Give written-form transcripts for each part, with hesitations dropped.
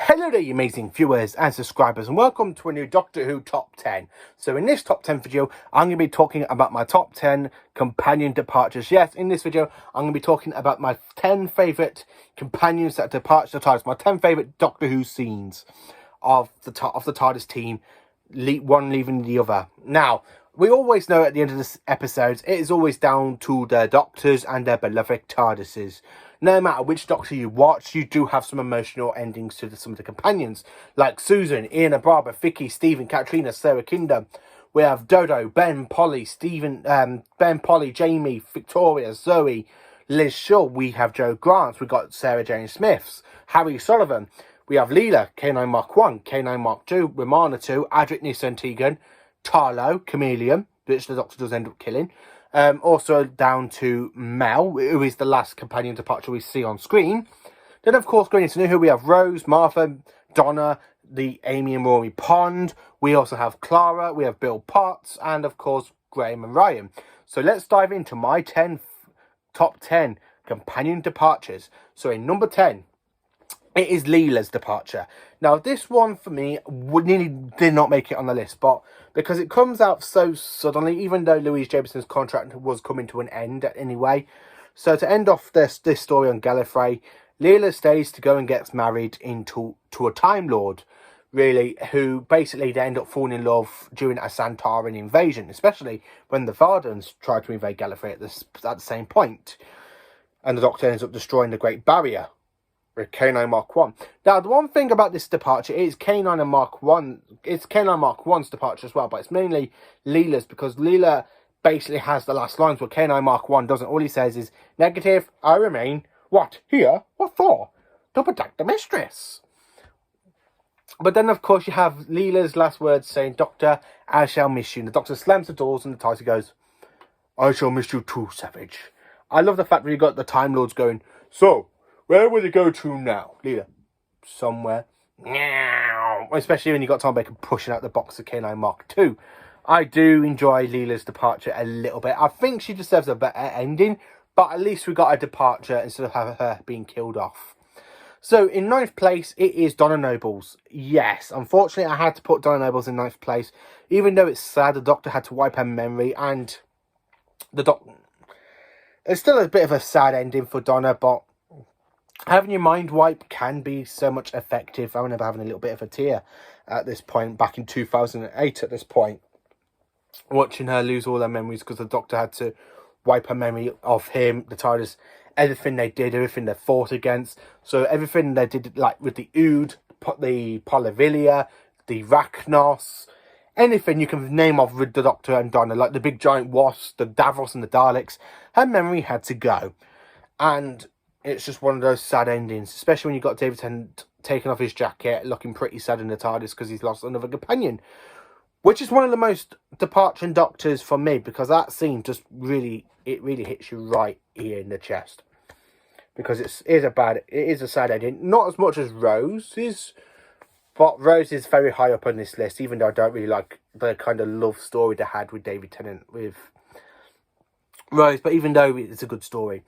Hello there, you amazing viewers and subscribers, and welcome to a new Doctor Who Top 10. So in this Top 10 video, I'm going to be talking about my Top 10 companion departures. Yes, in this video, I'm going to be talking about my 10 favourite companions that depart the TARDIS, my 10 favourite Doctor Who scenes of the TARDIS team, one leaving the other. Now, we always know at the end of this episode, it is always down to the Doctors and their beloved TARDISes. No matter which Doctor you watch, you do have some emotional endings to some of the companions, like Susan, Ian and Barbara, Vicky, Stephen, Katrina, Sarah Kinder. We have Dodo, Ben, Polly, Jamie, Victoria, Zoe, Liz Shaw. We have Joe Grant. We got Sarah Jane Smiths, Harry Sullivan. We have Leela, K9 Mark 1, K9 Mark 2, Romana 2, Adric Nissan Tegan, Tarlo, Chameleon, which the Doctor does end up killing. Also down to Mel, who is the last companion departure we see on screen. Then, of course, going into who we have Rose, Martha, Donna, the Amy and Rory Pond. We also have Clara, we have Bill Potts, and, of course, Graham and Ryan. So let's dive into my top 10 companion departures. So in number 10, it is Leela's departure. Now, this one for me nearly did not make it on the list, but because it comes out so suddenly, even though Louise Jamison's contract was coming to an end anyway. So to end off this story on Gallifrey, Leela stays to go and gets married to a Time Lord, really, who basically they end up falling in love during a Santaran invasion, especially when the Vardans try to invade Gallifrey at the same point. And the Doctor ends up destroying the Great Barrier with K9 Mark 1. Now, the one thing about this departure is K9 and Mark 1. It's K9 Mark 1's departure as well, but it's mainly Leela's, because Leela basically has the last lines, where K9 Mark 1 doesn't. All he says is, negative, I remain. What? Here? What for? To protect the mistress. But then, of course, you have Leela's last words saying, Doctor, I shall miss you. And the Doctor slams the doors and the TARDIS goes, I shall miss you too, Savage. I love the fact that you got the Time Lords going, so, where will they go to now? Leela, somewhere. Meow. Especially when you got Tom Baker pushing out the box of K9 Mark 2. I do enjoy Leela's departure a little bit. I think she deserves a better ending, but at least we got a departure instead of having her being killed off. So in 9th place, it is Donna Nobles. Yes, unfortunately, I had to put Donna Nobles in 9th place, even though it's sad the Doctor had to wipe her memory, and the Doctor. It's still a bit of a sad ending for Donna, but having your mind wipe can be so much effective. I remember having a little bit of a tear at this point, back in 2008 at this point, watching her lose all her memories because the Doctor had to wipe her memory of him, the TARDIS, everything they did, everything they fought against. So everything they did, like with the Ood, the Polyvilia, the Rachnos, anything you can name off with the Doctor and Donna, like the big giant wasps, the Davros and the Daleks, her memory had to go. And it's just one of those sad endings, especially when you got David Tennant taking off his jacket, looking pretty sad in the TARDIS because he's lost another companion. Which is one of the most departing Doctors for me, because that scene just really hits you right here in the chest. Because it is a sad ending. Not as much as Rose's, but Rose is very high up on this list, even though I don't really like the kind of love story they had with David Tennant with Rose, but even though it's a good story.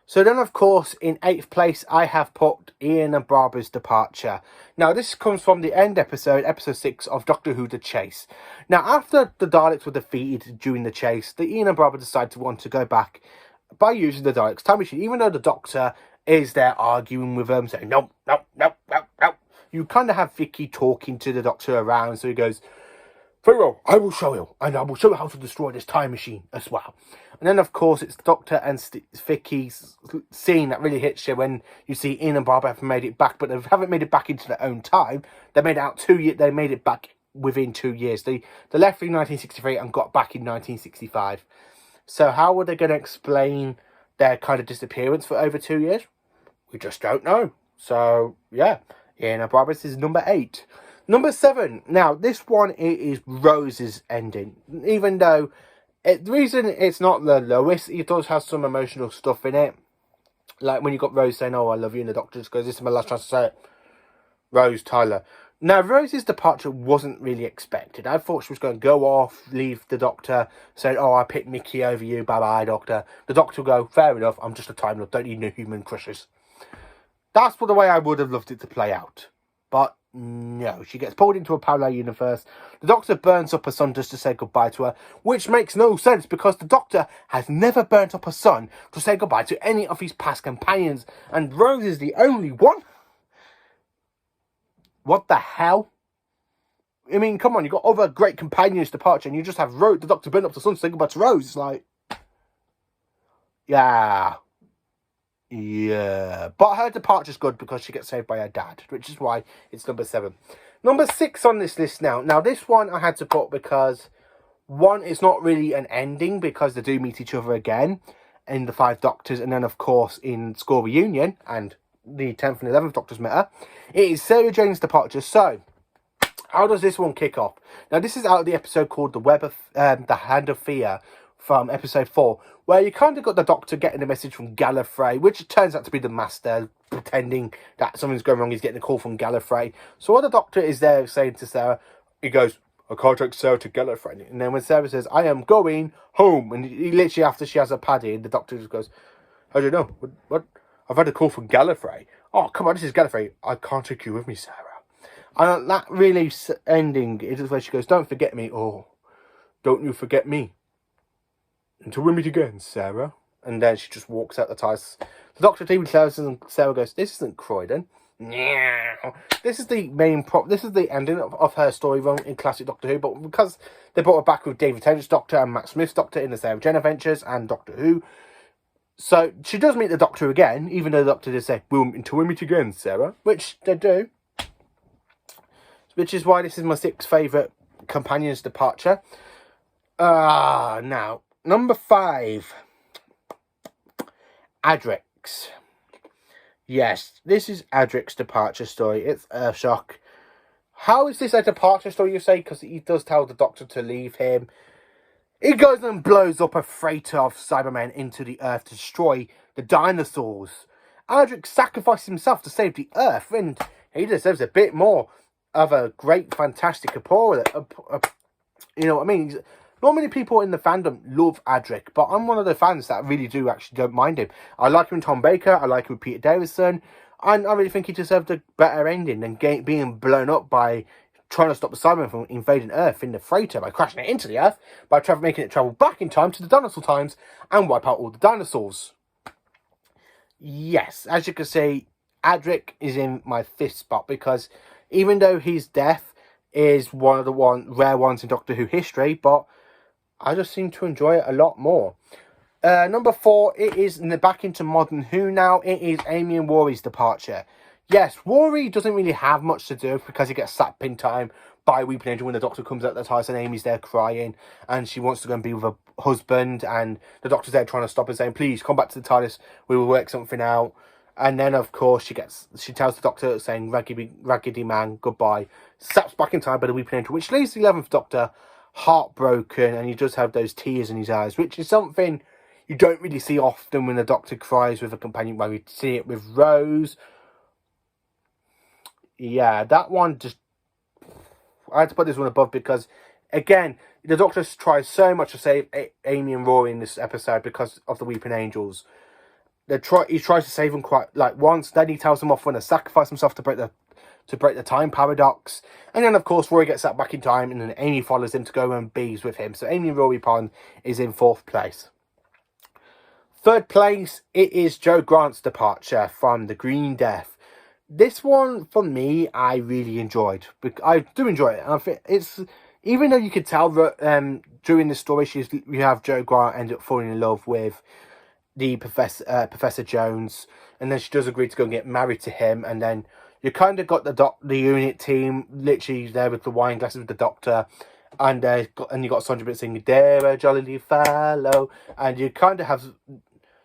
So then, of course, in 8th place, I have put Ian and Barbara's departure. Now, this comes from the end episode, episode 6 of Doctor Who The Chase. Now, after the Daleks were defeated during the chase, the Ian and Barbara decided to want to go back by using the Daleks' time machine, even though the Doctor is there arguing with them, saying, no. You kind of have Vicky talking to the Doctor around, so he goes, very well, I will show you, and I will show you how to destroy this time machine as well. And then, of course, it's Doctor and Vicky's scene that really hits you when you see Ian and Barbara have made it back, but they haven't made it back into their own time. They made it out 2 years. They made it back within 2 years. They left in 1963 and got back in 1965. So how were they going to explain their kind of disappearance for over 2 years? We just don't know. So yeah, Ian and Barbara's is number 8. Number 7. Now, this one is Rose's ending. Even though the reason it's not the lowest, it does have some emotional stuff in it. Like when you got Rose saying, oh, I love you, and the Doctor just goes, this is my last chance to say it. Rose Tyler. Now, Rose's departure wasn't really expected. I thought she was going to go off, leave the Doctor, say, oh, I picked Mickey over you, bye-bye, Doctor. The Doctor will go, fair enough, I'm just a Time Lord, don't need no human crushes. That's the way I would have loved it to play out. But no, she gets pulled into a parallel universe. The Doctor burns up her son just to say goodbye to her, which makes no sense because the Doctor has never burnt up her son to say goodbye to any of his past companions, and Rose is the only one. What the hell? I mean, come on, you've got other great companions departure, and you just have the Doctor burn up the son to say goodbye to Rose. It's like, yeah. But her departure's good because she gets saved by her dad, which is why it's number 7. Number 6 on this list now. Now, this one I had to put because, one, it's not really an ending because they do meet each other again in the 5 Doctors, and then, of course, in School Reunion, and the 10th and 11th Doctors met her. It is Sarah Jane's departure. So, how does this one kick off? Now, this is out of the episode called The Hand of Fear, from episode 4, where you kind of got the Doctor getting a message from Gallifrey, which turns out to be the Master, pretending that something's going wrong. He's getting a call from Gallifrey. So while the Doctor is there saying to Sarah, he goes, I can't take Sarah to Gallifrey. And then when Sarah says, I am going home, and he literally, after she has a paddy, the Doctor just goes, how do you know? What? I've had a call from Gallifrey. Oh, come on, this is Gallifrey. I can't take you with me, Sarah. And that really ending is where she goes, don't forget me. Oh, don't you forget me. Until we meet again, Sarah. And then she just walks out the TARDIS. The Doctor TV closes and Sarah goes, this isn't Croydon. This is the main this is the ending of her story run in classic Doctor Who, but because they brought her back with David Tennant's Doctor and Matt Smith's Doctor in the Sarah Jane Adventures and Doctor Who, so she does meet the Doctor again, even though the Doctor did say, until we meet again, Sarah, which they do. Which is why this is my 6th favourite companion's departure. Now, number 5. Adrex. Yes, this is Adrex's departure story. It's a shock. How is this a departure story, you say? Because he does tell the Doctor to leave him. He goes and blows up a freighter of Cybermen into the Earth to destroy the dinosaurs. Adrex sacrificed himself to save the Earth, and he deserves a bit more of a great, fantastic you know what I mean? Not many people in the fandom love Adric, but I'm one of the fans that really don't mind him. I like him with Tom Baker, I like him with Peter Davison, and I really think he deserved a better ending than being blown up by trying to stop the Cybermen from invading Earth in the freighter by crashing it into the Earth, by making it travel back in time to the dinosaur times and wipe out all the dinosaurs. Yes, as you can see, Adric is in my 5th spot because even though his death is one of the rare ones in Doctor Who history, but I just seem to enjoy it a lot more. Number 4, it is back into Modern Who now. It is Amy and Rory's departure. Yes, Rory doesn't really have much to do because he gets slapped in time by Weeping Angel when the Doctor comes out the TARDIS and Amy's there crying and she wants to go and be with her husband, and the Doctor's there trying to stop her, saying, please come back to the TARDIS, we will work something out. And then, of course, she tells the Doctor, saying, Raggedy Man, goodbye. Snaps back in time by the Weeping Angel, which leaves the 11th Doctor heartbroken, and he does have those tears in his eyes, which is something you don't really see often when the Doctor cries with a companion. Where we see it with Rose. Yeah, that one just... I had to put this one above because, again, the Doctor tries so much to save Amy and Rory in this episode because of the Weeping Angels. He tries to save them quite once. Then he tells them off when to sacrifice himself to break the time paradox. And then, of course, Rory gets that back in time, and then Amy follows him to go and bees with him. So Amy and Rory Pond is in 4th place. 3rd place, it is Jo Grant's departure from The Green Death. This one, for me, I really enjoyed. I do enjoy it. I think it's, even though you could tell that during the story, we have Jo Grant end up falling in love with the Professor Jones, and then she does agree to go and get married to him, and then you kind of got the unit team literally there with the wine glasses with the Doctor, and you got Sandra Bit singing "Dare a Jolly Fellow," and you kind of have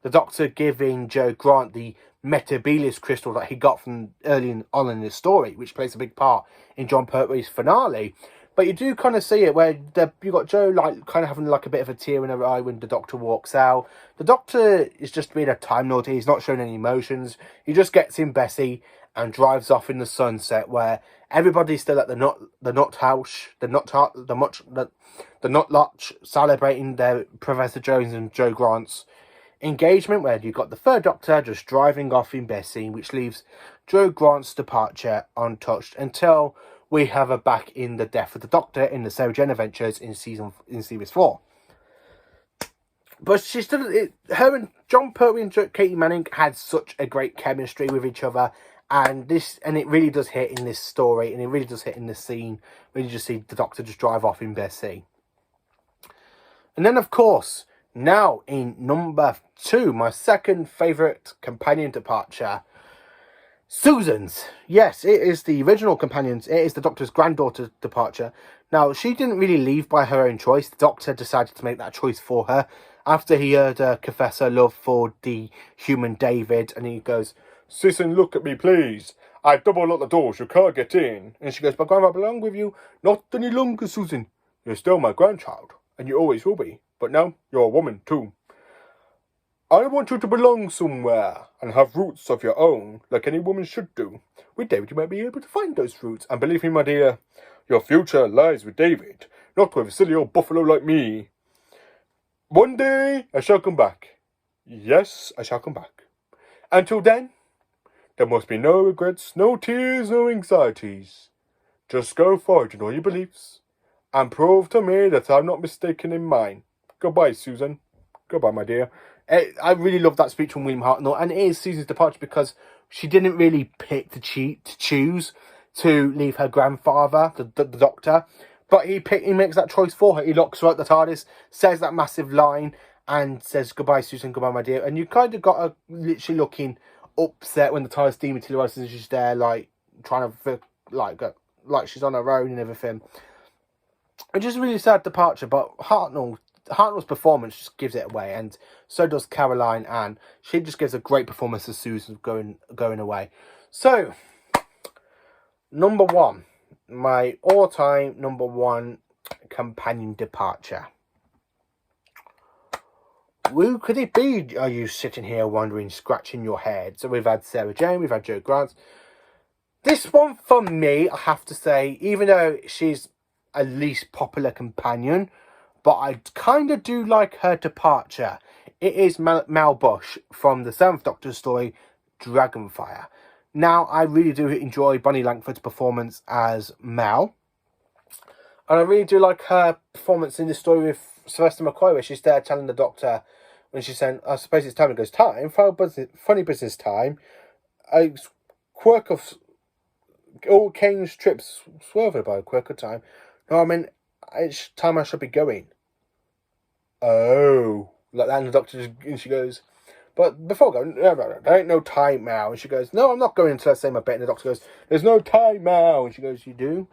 the Doctor giving Jo Grant the Metebelis crystal that he got from early on in the story, which plays a big part in John Pertwee's finale. But you do kind of see it where you got Jo kind of having a bit of a tear in her eye when the Doctor walks out. The Doctor is just being a Time Lord. He's not showing any emotions. He just gets in Bessie and drives off in the sunset, where everybody's still at the Nut Lodge celebrating their Professor Jones and Jo Grant's engagement, where you've got the 3rd Doctor just driving off in Bessie, which leaves Jo Grant's departure untouched until we have her back in the Death of the Doctor in the Sarah Jane Adventures in series 4. But she still, her and John Pertwee and Katie Manning had such a great chemistry with each other, and it really does hit in this story, and it really does hit in this scene when you just see the Doctor just drive off in Bessie. And then, of course, now in number 2, my second favourite companion departure, Susan's. Yes, it is the original companions. It is the Doctor's granddaughter's departure. Now, she didn't really leave by her own choice. The Doctor decided to make that choice for her after he heard her confess her love for the human David. And he goes, "Susan, look at me, please. I double locked the doors. You can't get in." And she goes, "But Grandma, I belong with you. Not any longer, Susan. You're still my grandchild. And you always will be. But now, you're a woman, too. I want you to belong somewhere and have roots of your own, like any woman should do. With David, you might be able to find those roots. And believe me, my dear, your future lies with David, not with a silly old buffalo like me. One day, I shall come back. Yes, I shall come back. Until then, there must be no regrets, no tears, no anxieties. Just go forward in all your beliefs, and prove to me that I'm not mistaken in mine. Goodbye, Susan. Goodbye, my dear." I really love that speech from William Hartnell, and it is Susan's departure because she didn't really pick to choose to leave her grandfather, the Doctor, but he makes that choice for her. He locks her out the TARDIS, says that massive line, and says, "Goodbye, Susan, goodbye, my dear." And you kind of got her literally looking upset when the TARDIS dematerializes and she's there, like, trying to feel like she's on her own and everything. It's just a really sad departure, but Hartnell's performance just gives it away, and so does Caroline Ann. She just gives a great performance as Susan going away. So, number 1, my all-time number 1 companion departure. Who could it be? Are you sitting here wondering, scratching your head? So we've had Sarah Jane, we've had Jo Grant. This one for me, I have to say, even though she's a least popular companion, but I kind of do like her departure. It is Mel Bush from the 7th Doctor story, Dragonfire. Now, I really do enjoy Bonnie Langford's performance as Mel. And I really do like her performance in the story with Sylvester McCoy, where she's there telling the Doctor, when she's saying, "I suppose it's time." It goes, "Time? Funny business time. A quirk of all Kane's trips swerved by a quirk of time. No, I mean, it's time I should be going." "Oh," like that, and the Doctor and she goes, "But before going, no, there ain't no time now." And she goes, "No, I'm not going until I say my bit." And the Doctor goes, "There's no time now." And she goes, "You do?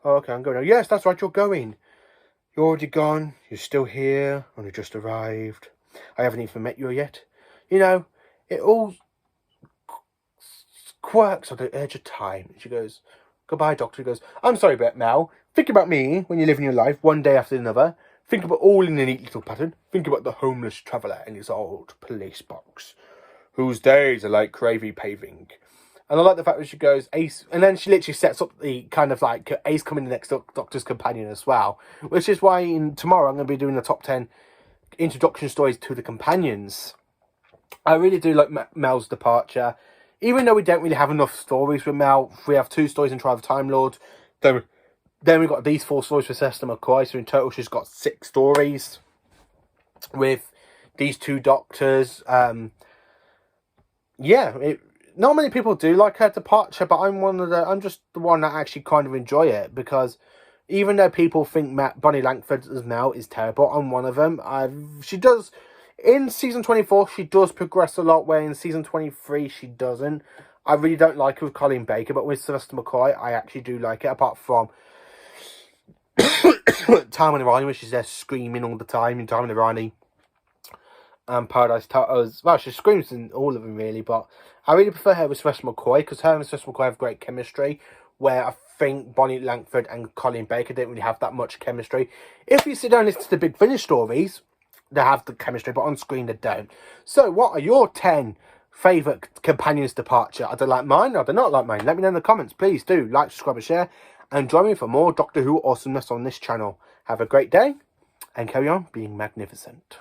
Oh, okay, I'm going now." "Yes, that's right, you're going. You're already gone. You're still here. Only just arrived. I haven't even met you yet. You know, it all quirks on the edge of time." And she goes, "Goodbye, Doctor." He goes, "I'm sorry about Mel. Think about me when you're living your life one day after another. Think about all in a neat little pattern. Think about the homeless traveller in his old police box, whose days are like gravy paving." And I like the fact that she goes, "Ace," and then she literally sets up the kind of like Ace coming the next Doctor's companion as well, which is why tomorrow I'm going to be doing the top 10 introduction stories to the companions. I really do like Mel's departure, even though we don't really have enough stories with Mel. We have 2 stories in Trial of the Time Lord. Then we've got these 4 stories for Sylvester McCoy, so in total she's got 6 stories with these 2 Doctors. Not many people do like her departure, but I'm just the one that actually kind of enjoy it, because even though people think Bonnie Langford as Mel is terrible, I'm one of them. She does, in season 24, she does progress a lot, where in season 23 she doesn't. I really don't like her with Colin Baker, but with Sylvester McCoy, I actually do like it, apart from Time and Irani, where she's there screaming all the time in Time and Irani and Paradise Towers. Well, she screams in all of them, really, but I really prefer her with Sylvester McCoy, because her and Sylvester McCoy have great chemistry, where I think Bonnie Langford and Colin Baker didn't really have that much chemistry. If you sit down and listen to the Big Finish stories, they have the chemistry, but on screen they don't. So, what are your 10 favourite companions' departure? Are they like mine, or are they not like mine? Let me know in the comments. Please do like, subscribe and share, and join me for more Doctor Who awesomeness on this channel. Have a great day, and carry on being magnificent.